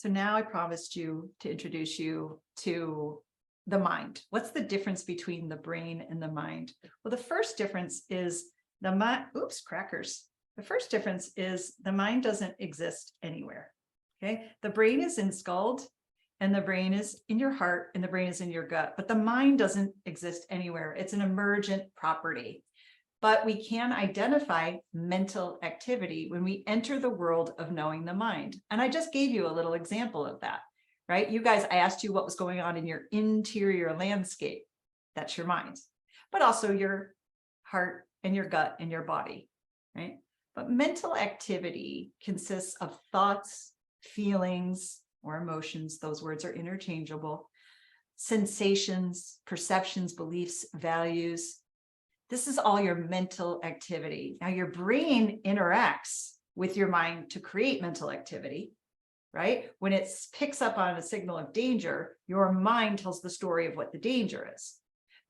So now I promised you to introduce you to the mind. What's the difference between the brain and the mind? Well, the first difference is the mind. Oops, crackers. The first difference is the mind doesn't exist anywhere. Okay. The brain is installed and the brain is in your heart and the brain is in your gut, but the mind doesn't exist anywhere. It's an emergent property. But we can identify mental activity when we enter the world of knowing the mind. And I just gave you a little example of that, right? You guys, I asked you what was going on in your interior landscape. That's your mind, but also your heart and your gut and your body, right? But mental activity consists of thoughts, feelings, or emotions. Those words are interchangeable. Sensations, perceptions, beliefs, values. This is all your mental activity. Now, your brain interacts with your mind to create mental activity, right? When it picks up on a signal of danger, your mind tells the story of what the danger is.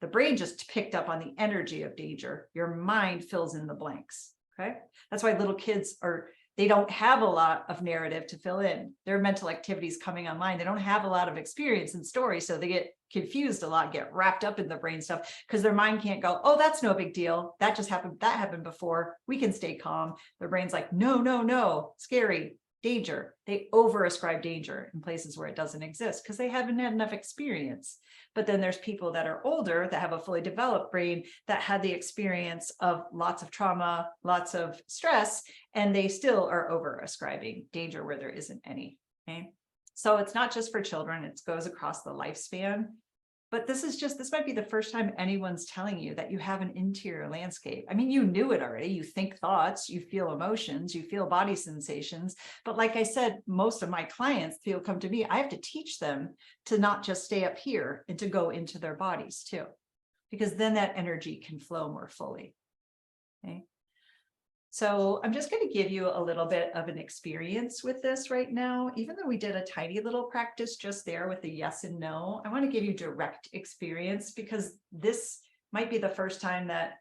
The brain just picked up on the energy of danger. Your mind fills in the blanks, okay? That's why little kids they don't have a lot of narrative to fill in. Their mental activities coming online. They don't have a lot of experience in stories, so they get confused a lot, get wrapped up in the brain stuff because their mind can't go, oh, that's no big deal. That just happened. That happened before. We can stay calm. Their brain's like, no, no, no, scary, danger. They over-ascribe danger in places where it doesn't exist because they haven't had enough experience. But then there's people that are older that have a fully developed brain that had the experience of lots of trauma, lots of stress, and they still are over-ascribing danger where there isn't any. Okay. So it's not just for children, it goes across the lifespan. But this might be the first time anyone's telling you that you have an interior landscape. I mean, you knew it already. You think thoughts, you feel emotions, you feel body sensations. But like I said, most of my clients, they'll come to me, I have to teach them to not just stay up here and to go into their bodies too, because then that energy can flow more fully. Okay. So I'm just going to give you a little bit of an experience with this right now. Even though we did a tiny little practice just there with the yes and no, I want to give you direct experience because this might be the first time that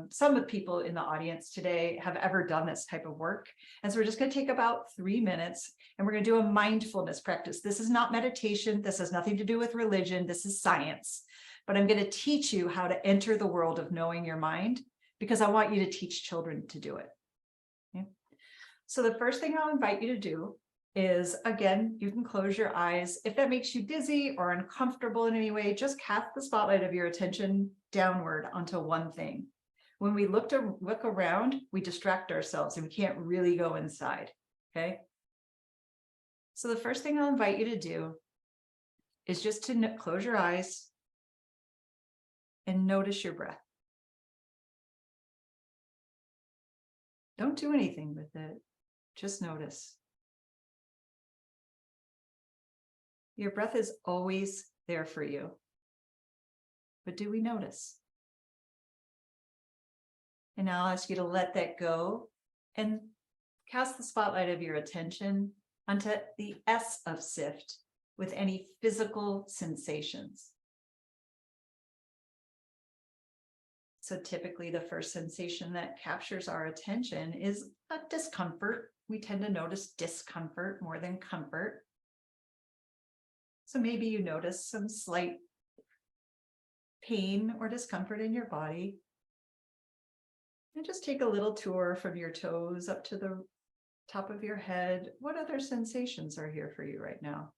some of the people in the audience today have ever done this type of work. And so we're just going to take about 3 minutes and we're going to do a mindfulness practice. This is not meditation. This has nothing to do with religion. This is science. But I'm going to teach you how to enter the world of knowing your mind because I want you to teach children to do it. So the first thing I'll invite you to do is, again, you can close your eyes. If that makes you dizzy or uncomfortable in any way, just cast the spotlight of your attention downward onto one thing. When we look around, we distract ourselves and we can't really go inside, okay? So the first thing I'll invite you to do is just to close your eyes and notice your breath. Don't do anything with it. Just notice. Your breath is always there for you. But do we notice? And now I'll ask you to let that go and cast the spotlight of your attention onto the S of SIFT with any physical sensations. So typically the first sensation that captures our attention is a discomfort. We tend to notice discomfort more than comfort. So maybe you notice some slight pain or discomfort in your body. And just take a little tour from your toes up to the top of your head. What other sensations are here for you right now?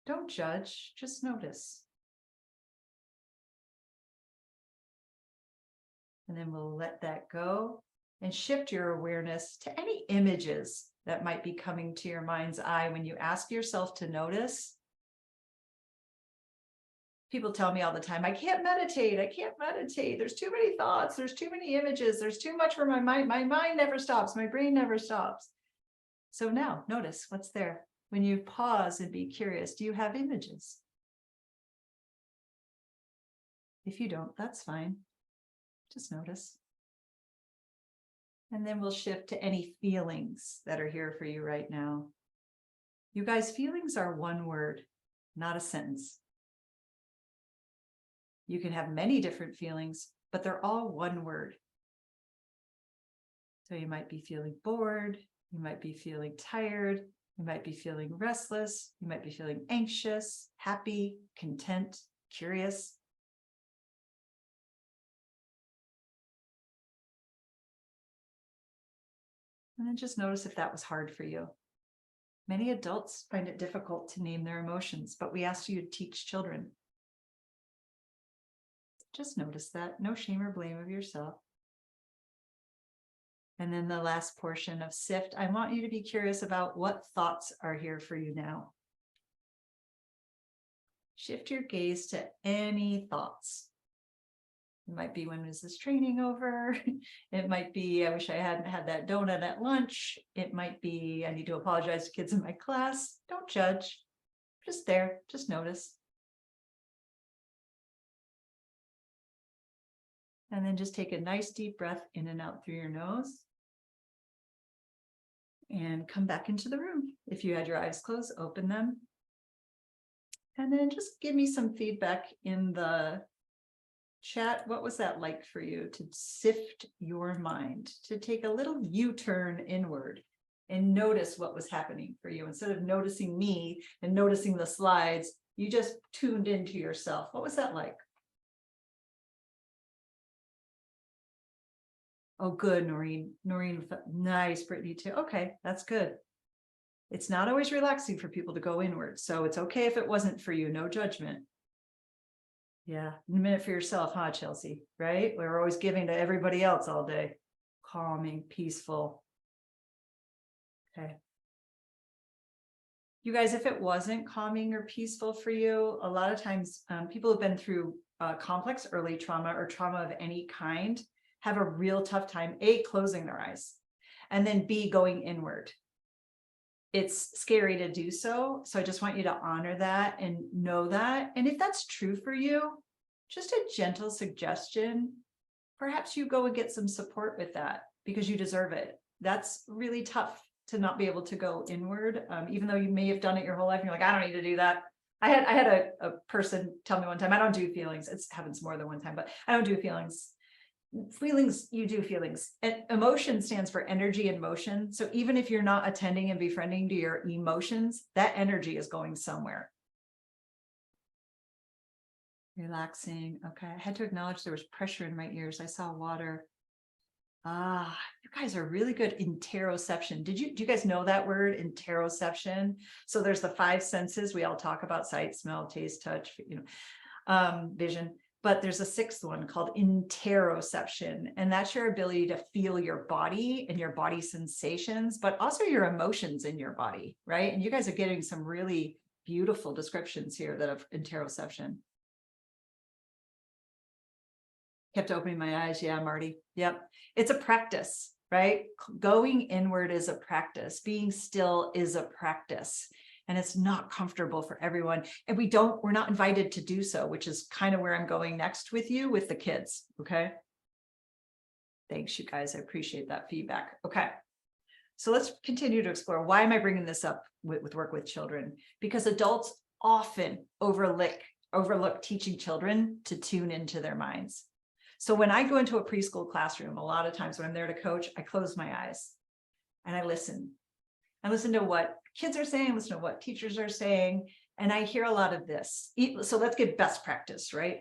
Don't judge, just notice. And then we'll let that go and shift your awareness to any images that might be coming to your mind's eye when you ask yourself to notice. People tell me all the time, I can't meditate. I can't meditate. There's too many thoughts. There's too many images. There's too much for my mind. My mind never stops. My brain never stops. So now notice what's there. When you pause and be curious, do you have images? If you don't, that's fine. Just notice. And then we'll shift to any feelings that are here for you right now. You guys, feelings are one word, not a sentence. You can have many different feelings, but they're all one word. So you might be feeling bored. You might be feeling tired. You might be feeling restless. You might be feeling anxious, happy, content, curious. And then just notice if that was hard for you. Many adults find it difficult to name their emotions, but we ask you to teach children. Just notice that. No shame or blame of yourself. And then the last portion of SIFT, I want you to be curious about what thoughts are here for you now. Shift your gaze to any thoughts. It might be, when is this training over? It might be, I wish I hadn't had that donut at lunch. It might be, I need to apologize to kids in my class. Don't judge. Just there, just notice. And then just take a nice deep breath in and out through your nose. And come back into the room. If you had your eyes closed, open them. And then just give me some feedback in the chat. What was that like for you to sift your mind, to take a little U-turn inward and notice what was happening for you? Instead of noticing me and noticing the slides, you just tuned into yourself. What was that like? Oh, good, Noreen. Noreen, nice. Brittany too. Okay, that's good. It's not always relaxing for people to go inward. So it's okay if it wasn't for you. No judgment. Yeah, a minute for yourself, huh, Chelsea? Right? We're always giving to everybody else all day. Calming, peaceful. Okay. You guys, if it wasn't calming or peaceful for you, a lot of times people who've been through complex early trauma or trauma of any kind have a real tough time, A, closing their eyes, and then B, going inward. It's scary to do so. So I just want you to honor that and know that. And if that's true for you, just a gentle suggestion, perhaps you go and get some support with that because you deserve it. That's really tough to not be able to go inward, even though you may have done it your whole life. And you're like, I don't need to do that. I had a person tell me one time, I don't do feelings. It happens more than one time, but I don't do feelings. Feelings, you do feelings. And emotion stands for energy and motion. So even if you're not attending and befriending to your emotions, that energy is going somewhere. Relaxing. Okay. I had to acknowledge there was pressure in my ears. I saw water. Ah, you guys are really good. Interoception. Do you guys know that word, interoception? So there's the 5 senses we all talk about: sight, smell, taste, touch, vision. But there's a 6th one called interoception, and that's your ability to feel your body and your body sensations, but also your emotions in your body, right? And you guys are getting some really beautiful descriptions here that of interoception. Kept opening my eyes. Yeah, Marty. Yep. It's a practice, right? Going inward is a practice. Being still is a practice. And it's not comfortable for everyone. And we're not invited to do so, which is kind of where I'm going next with you, with the kids. Okay. Thanks, you guys. I appreciate that feedback. Okay. So let's continue to explore. Why am I bringing this up with work with children? Because adults often overlook teaching children to tune into their minds. So when I go into a preschool classroom, a lot of times when I'm there to coach, I close my eyes and I listen. I listen to what kids are saying, listen to what teachers are saying, and I hear a lot of this. So let's get best practice, right?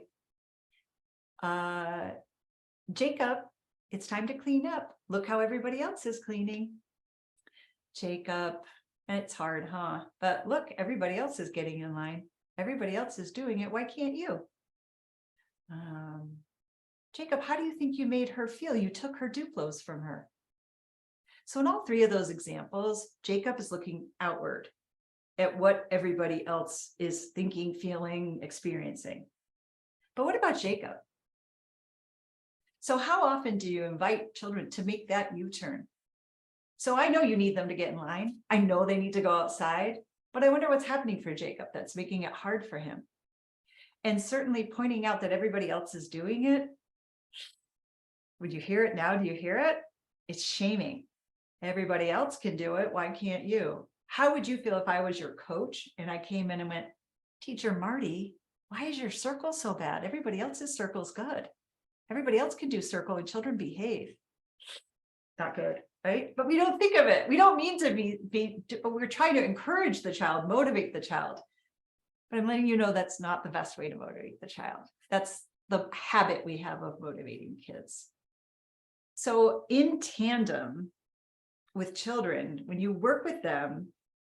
Jacob, it's time to clean up. Look how everybody else is cleaning. Jacob, it's hard, huh? But look, everybody else is getting in line. Everybody else is doing it. Why can't you? Jacob, how do you think you made her feel? You took her Duplos from her. So in all 3 of those examples, Jacob is looking outward at what everybody else is thinking, feeling, experiencing. But what about Jacob? So how often do you invite children to make that U-turn? So I know you need them to get in line. I know they need to go outside, but I wonder what's happening for Jacob that's making it hard for him. And certainly pointing out that everybody else is doing it. Would you hear it now? Do you hear it? It's shaming. Everybody else can do it. Why can't you? How would you feel if I was your coach and I came in and went, Teacher Marty, why is your circle so bad? Everybody else's circle's good. Everybody else can do circle and children behave. Not good. right? But we don't think of it. We don't mean to but we're trying to encourage the child, motivate the child. But I'm letting you know that's not the best way to motivate the child. That's the habit we have of motivating kids. So in tandem with children, when you work with them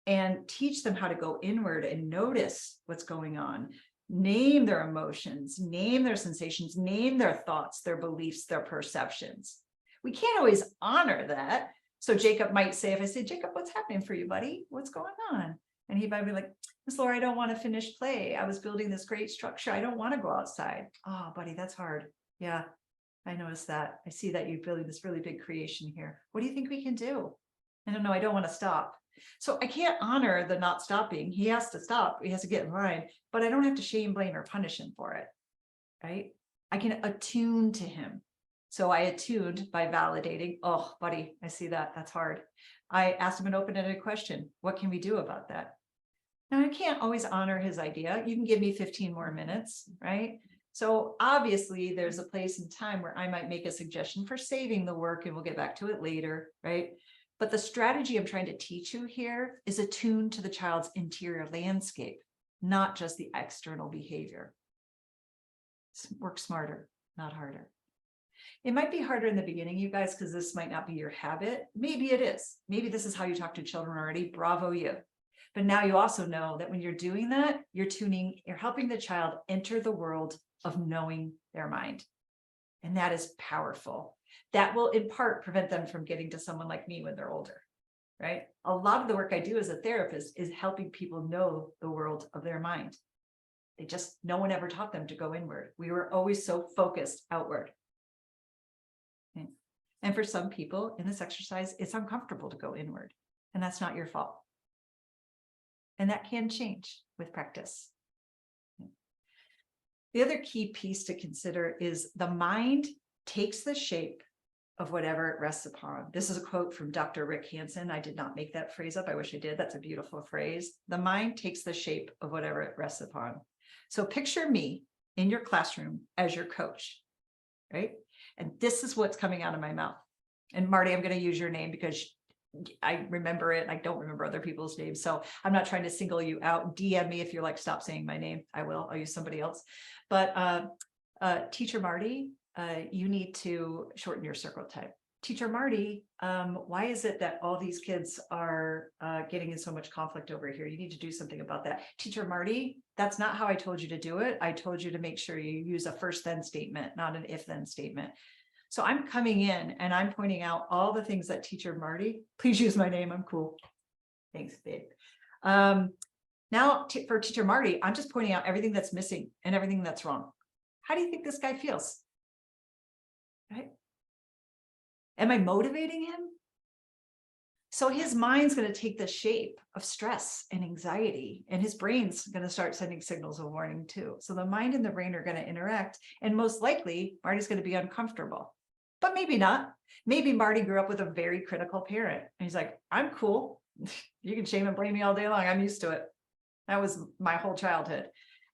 and teach them how to go inward and notice what's going on, name their emotions, name their sensations, name their thoughts, their beliefs, their perceptions. We can't always honor that. So Jacob might say, if I say, Jacob, what's happening for you, buddy? What's going on? And he might be like, Miss Laura, I don't want to finish play. I was building this great structure. I don't want to go outside. Oh, buddy, that's hard. Yeah, I noticed that. I see that you're building this really big creation here. What do you think we can do? I don't know. I don't want to stop. So I can't honor the not stopping. He has to stop. He has to get in line, but I don't have to shame, blame, or punish him for it, right? I can attune to him. So I attuned by validating, oh, buddy, I see that. That's hard. I asked him an open-ended question. What can we do about that? Now, I can't always honor his idea. You can give me 15 more minutes, right? So obviously there's a place and time where I might make a suggestion for saving the work, and we'll get back to it later, right? But the strategy I'm trying to teach you here is attuned to the child's interior landscape, not just the external behavior. Work smarter, not harder. It might be harder in the beginning, you guys, because this might not be your habit. Maybe it is. Maybe this is how you talk to children already. Bravo you. But now you also know that when you're doing that, you're helping the child enter the world of knowing their mind. And that is powerful. That will in part prevent them from getting to someone like me when they're older, right? A lot of the work I do as a therapist is helping people know the world of their mind. No one ever taught them to go inward. We were always so focused outward. Okay. And for some people in this exercise, it's uncomfortable to go inward, and that's not your fault. And that can change with practice. The other key piece to consider is the mind takes the shape of whatever it rests upon. This is a quote from Dr. Rick Hanson. I did not make that phrase up. I wish I did. That's a beautiful phrase. The mind takes the shape of whatever it rests upon. So picture me in your classroom as your coach, right? And this is what's coming out of my mouth. And Marty, I'm going to use your name because I remember it. I don't remember other people's names. So I'm not trying to single you out. DM me if you're like, stop saying my name. I will. I'll use somebody else. But Teacher Marty, you need to shorten your circle time. Teacher Marty, why is it that all these kids are getting in so much conflict over here? You need to do something about that. Teacher Marty, that's not how I told you to do it. I told you to make sure you use a first then statement, not an if then statement. So I'm coming in and I'm pointing out all the things that Teacher Marty, please use my name. I'm cool. Thanks, babe. Now for Teacher Marty, I'm just pointing out everything that's missing and everything that's wrong. How do you think this guy feels? Right? Am I motivating him? So his mind's going to take the shape of stress and anxiety, and his brain's going to start sending signals of warning too. So the mind and the brain are going to interact, and most likely Marty's going to be uncomfortable, but maybe not. Maybe Marty grew up with a very critical parent, and he's like, I'm cool. You can shame and blame me all day long. I'm used to it. That was my whole childhood,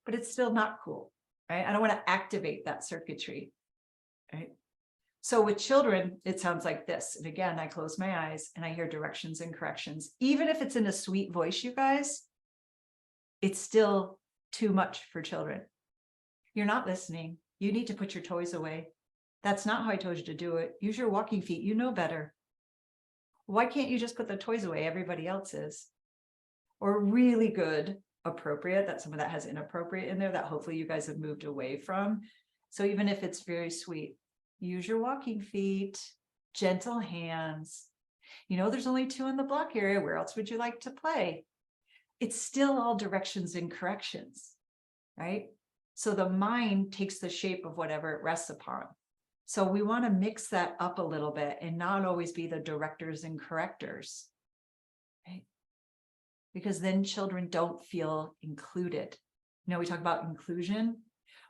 but it's still not cool, right? I don't want to activate that circuitry, right? So with children, it sounds like this. And again, I close my eyes and I hear directions and corrections. Even if it's in a sweet voice, you guys, it's still too much for children. You're not listening. You need to put your toys away. That's not how I told you to do it. Use your walking feet. You know better. Why can't you just put the toys away? Everybody else is. Or really good, appropriate. That some of that has inappropriate in there that hopefully you guys have moved away from. So even if it's very sweet, use your walking feet, gentle hands. You know, there's only 2 in the block area. Where else would you like to play? It's still all directions and corrections, right? So the mind takes the shape of whatever it rests upon. So we want to mix that up a little bit and not always be the directors and correctors, right? Because then children don't feel included. You know, we talk about inclusion.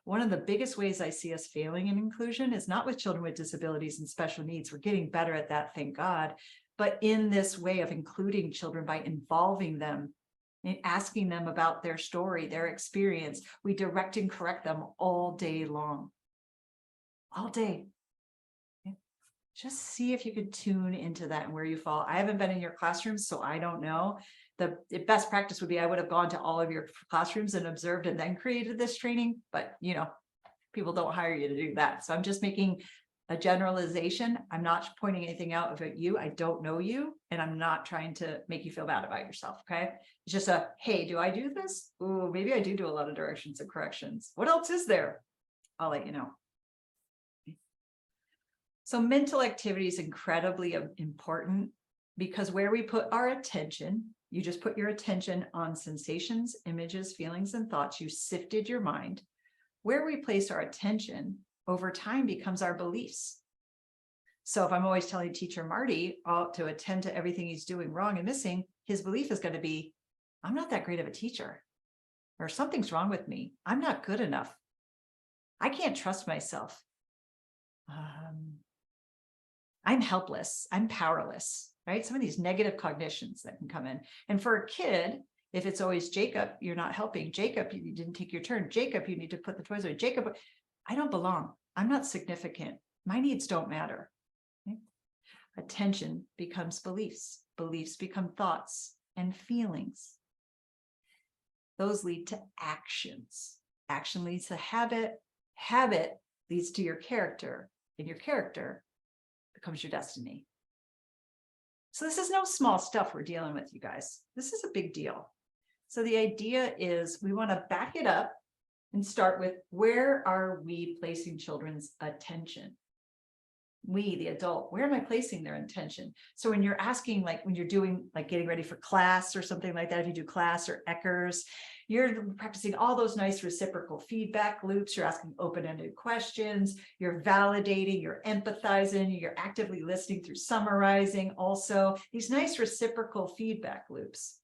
One of the biggest ways I see us failing in inclusion is not with children with disabilities and special needs. We're getting better at that, thank God. But in this way of including children by involving them and asking them about their story, their experience, we direct and correct them all day long. All day. Just see if you could tune into that and where you fall. I haven't been in your classrooms, so I don't know. The best practice would be I would have gone to all of your classrooms and observed and then created this training, but people don't hire you to do that. So I'm just making a generalization. I'm not pointing anything out about you. I don't know you, and I'm not trying to make you feel bad about yourself. Okay. It's just a, hey, do I do this? Oh, maybe I do a lot of directions and corrections. What else is there? I'll let you know. So mental activity is incredibly important because where we put our attention, you just put your attention on sensations, images, feelings, and thoughts. You sifted your mind. Where we place our attention over time becomes our beliefs. So if I'm always telling teacher Marty to attend to everything he's doing wrong and missing, his belief is going to be, I'm not that great of a teacher, or something's wrong with me. I'm not good enough. I can't trust myself. I'm helpless. I'm powerless, right? Some of these negative cognitions that can come in. And for a kid, if it's always Jacob, you're not helping. Jacob, you didn't take your turn. Jacob, you need to put the toys away. Jacob, I don't belong. I'm not significant. My needs don't matter. Okay? Attention becomes beliefs. Beliefs become thoughts and feelings. Those lead to actions. Action leads to habit. Habit leads to your character. And your character becomes your destiny. So this is no small stuff we're dealing with, you guys. This is a big deal. So the idea is we want to back it up and start with, where are we placing children's attention? We, the adult, where am I placing their attention? So when you're asking, like when you're doing, like getting ready for class or something like that, if you do class or Eckers, you're practicing all those nice reciprocal feedback loops. You're asking open-ended questions. You're validating, you're empathizing, you're actively listening through summarizing. Also, these nice reciprocal feedback loops.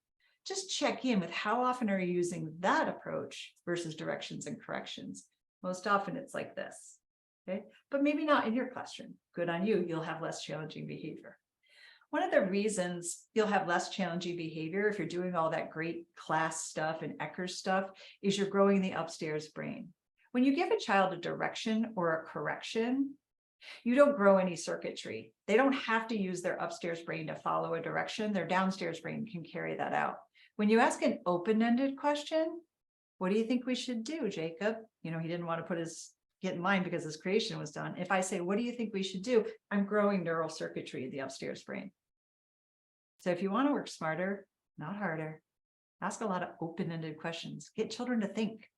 Just check in with how often are you using that approach versus directions and corrections. Most often it's like this. Okay, but maybe not in your classroom. Good on you. You'll have less challenging behavior. One of the reasons you'll have less challenging behavior if you're doing all that great class stuff and Eckers stuff is you're growing the upstairs brain. When you give a child a direction or a correction, you don't grow any circuitry. They don't have to use their upstairs brain to follow a direction. Their downstairs brain can carry that out. When you ask an open-ended question, what do you think we should do, Jacob? He didn't want to get in line because his creation was done. If I say, what do you think we should do? I'm growing neural circuitry in the upstairs brain. So if you want to work smarter, not harder, ask a lot of open-ended questions. Get children to think.